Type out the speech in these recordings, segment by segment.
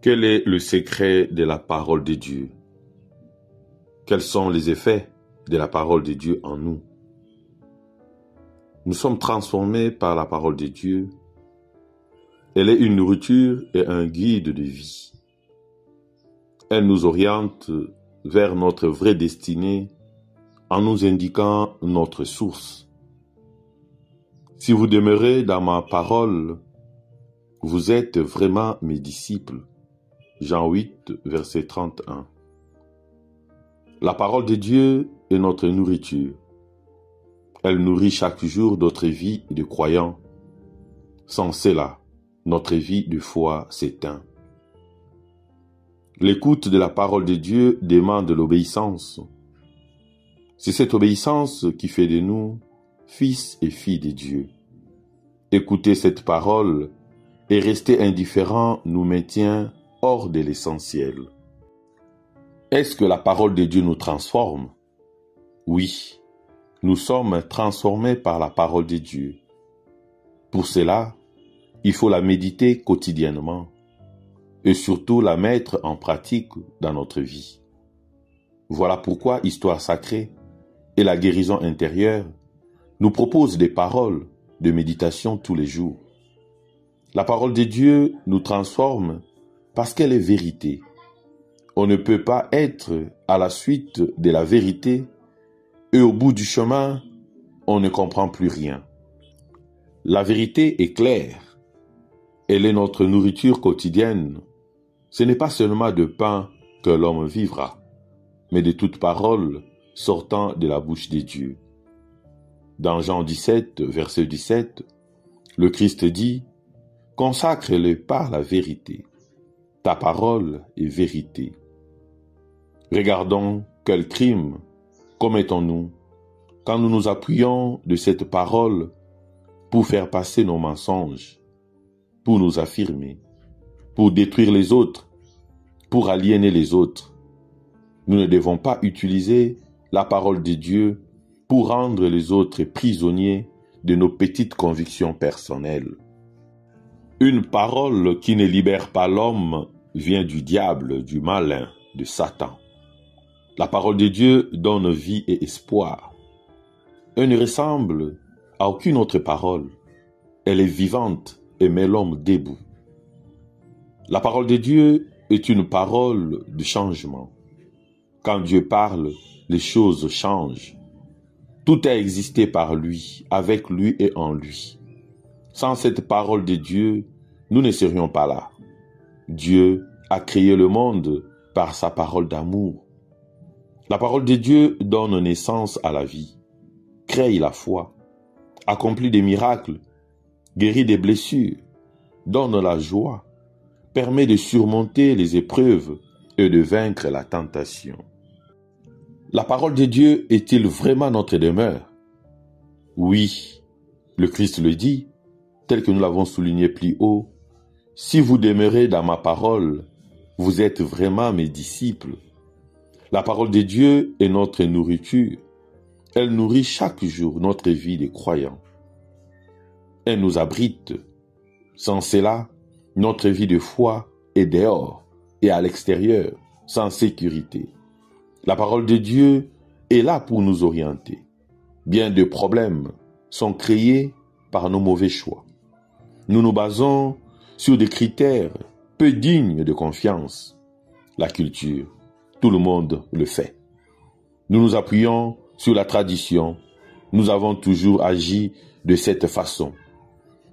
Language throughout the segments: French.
Quel est le secret de la parole de Dieu? Quels sont les effets de la parole de Dieu en nous? Nous sommes transformés par la parole de Dieu. Elle est une nourriture et un guide de vie. Elle nous oriente vers notre vraie destinée en nous indiquant notre source. Si vous demeurez dans ma parole, vous êtes vraiment mes disciples. Jean 8, verset 31. La parole de Dieu est notre nourriture. Elle nourrit chaque jour notre vie de croyants. Sans cela, notre vie de foi s'éteint. L'écoute de la parole de Dieu demande l'obéissance. C'est cette obéissance qui fait de nous fils et filles de Dieu. Écouter cette parole et rester indifférent nous maintient hors de l'essentiel. Est-ce que la parole de Dieu nous transforme? Oui, nous sommes transformés par la parole de Dieu. Pour cela, il faut la méditer quotidiennement et surtout la mettre en pratique dans notre vie. Voilà pourquoi Histoire sacrée et la guérison intérieure nous proposent des paroles de méditation tous les jours. La parole de Dieu nous transforme parce qu'elle est vérité. On ne peut pas être à la suite de la vérité et au bout du chemin, on ne comprend plus rien. La vérité est claire. Elle est notre nourriture quotidienne. Ce n'est pas seulement de pain que l'homme vivra, mais de toute parole sortant de la bouche de Dieu. Dans Jean 17, verset 17, le Christ dit « Consacre-le par la vérité. Ta parole est vérité. » Regardons quel crime commettons-nous quand nous nous appuyons de cette parole pour faire passer nos mensonges, pour nous affirmer, pour détruire les autres, pour aliéner les autres. Nous ne devons pas utiliser la parole de Dieu pour rendre les autres prisonniers de nos petites convictions personnelles. Une parole qui ne libère pas l'homme vient du diable, du malin, de Satan. La parole de Dieu donne vie et espoir. Elle ne ressemble à aucune autre parole. Elle est vivante et met l'homme debout. La parole de Dieu est une parole de changement. Quand Dieu parle, les choses changent. Tout a existé par lui, avec lui et en lui. Sans cette parole de Dieu, nous ne serions pas là. Dieu a créé le monde par sa parole d'amour. La parole de Dieu donne naissance à la vie, crée la foi, accomplit des miracles, guérit des blessures, donne la joie, permet de surmonter les épreuves et de vaincre la tentation. La parole de Dieu est-il vraiment notre demeure? Oui, le Christ le dit, tel que nous l'avons souligné plus haut. Si vous demeurez dans ma parole, vous êtes vraiment mes disciples. La parole de Dieu est notre nourriture. Elle nourrit chaque jour notre vie de croyants. Elle nous abrite. Sans cela, notre vie de foi est dehors et à l'extérieur, sans sécurité. La parole de Dieu est là pour nous orienter. Bien de problèmes sont créés par nos mauvais choix. Nous nous basons sur des critères peu dignes de confiance. La culture, tout le monde le fait. Nous nous appuyons sur la tradition. Nous avons toujours agi de cette façon.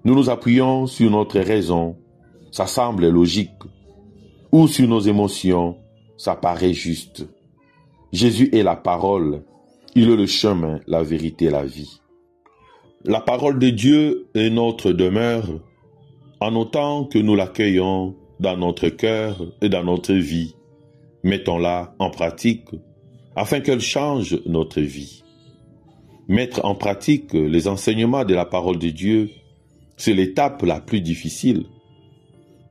Nous nous appuyons sur notre raison. Ça semble logique. Ou sur nos émotions. Ça paraît juste. Jésus est la parole. Il est le chemin, la vérité et la vie. La parole de Dieu est notre demeure en autant que nous l'accueillons dans notre cœur et dans notre vie. Mettons-la en pratique afin qu'elle change notre vie. Mettre en pratique les enseignements de la parole de Dieu, c'est l'étape la plus difficile.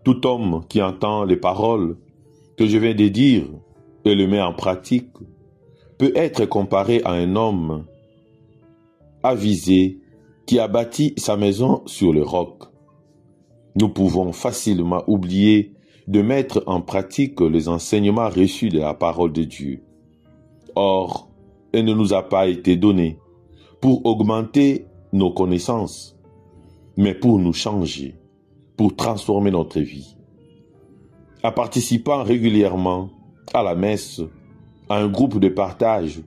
Tout homme qui entend les paroles que je viens de dire et le met en pratique peut être comparé à un homme avisé qui a bâti sa maison sur le roc. Nous pouvons facilement oublier de mettre en pratique les enseignements reçus de la parole de Dieu. Or, elle ne nous a pas été donnée pour augmenter nos connaissances, mais pour nous changer, pour transformer notre vie. En participant régulièrement à la messe, à un groupe de partage,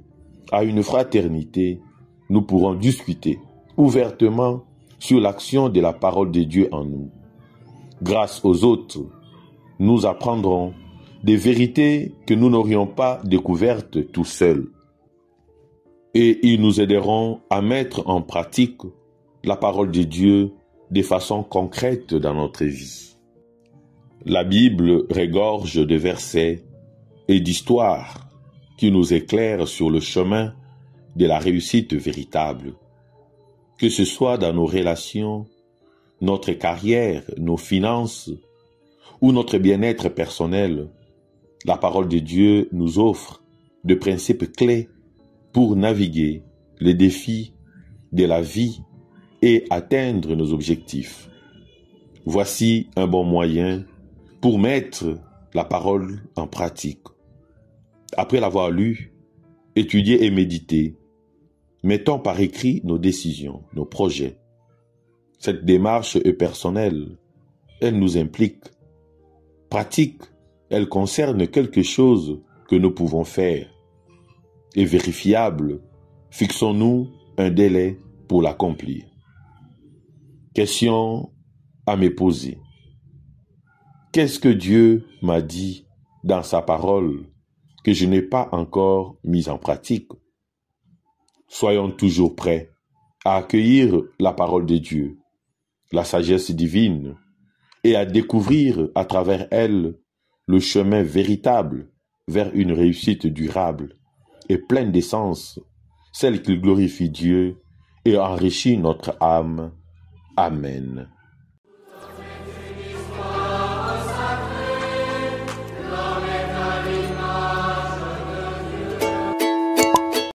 à une fraternité, nous pourrons discuter ouvertement sur l'action de la parole de Dieu en nous. Grâce aux autres, nous apprendrons des vérités que nous n'aurions pas découvertes tout seuls. Et ils nous aideront à mettre en pratique la parole de Dieu de façon concrète dans notre vie. La Bible regorge de versets et d'histoires qui nous éclairent sur le chemin de la réussite véritable. Que ce soit dans nos relations, notre carrière, nos finances ou notre bien-être personnel, la parole de Dieu nous offre de principes clés pour naviguer les défis de la vie et atteindre nos objectifs. Voici un bon moyen pour mettre la parole en pratique. Après l'avoir lu, étudié et médité, mettons par écrit nos décisions, nos projets. Cette démarche est personnelle, elle nous implique. Pratique, elle concerne quelque chose que nous pouvons faire. Et vérifiable, fixons-nous un délai pour l'accomplir. Question à me poser. Qu'est-ce que Dieu m'a dit dans sa parole que je n'ai pas encore mis en pratique? Soyons toujours prêts à accueillir la parole de Dieu, la sagesse divine, et à découvrir à travers elle le chemin véritable vers une réussite durable et pleine d'essence, celle qui glorifie Dieu et enrichit notre âme. Amen.